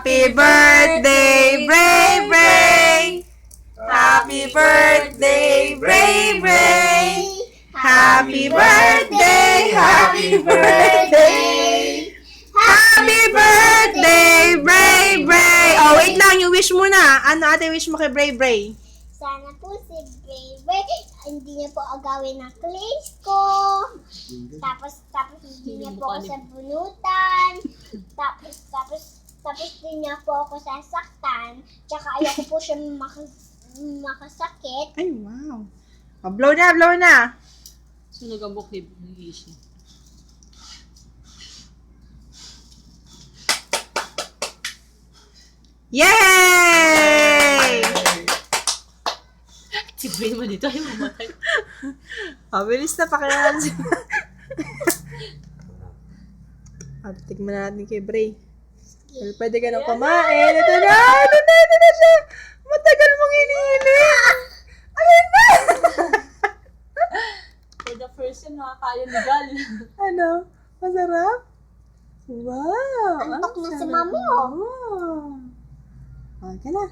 Happy birthday, Bray Bray! Happy birthday, Bray Bray! Happy birthday, happy birthday! Happy birthday, Bray Bray! Oh, wait lang, yung wish mo na. Ano ate wish mo kay Bray Bray? Sana po si Bray hindi niya po agawin ang clays ko. Tapos hindi niya po ako sabunutan. Tapos din niya po ako sasaktan. Tsaka ayoko po siya makasakit. Ay, wow. Oh, blow na, blow na. Sunog ang bukid ng Ishi. Yay! Si Brain mo dito ay mamatay. Bilis na pakilalan siya. Tignan natin kay Bray. Well, pwede ka nang kumain. Ito na siya. Matagal mong hinihili. Ayan na. For the first time, nakakaya ni Gal. Ano? Masarap? Wow. Antok na si sarap Mami, oh. mo. Okay na.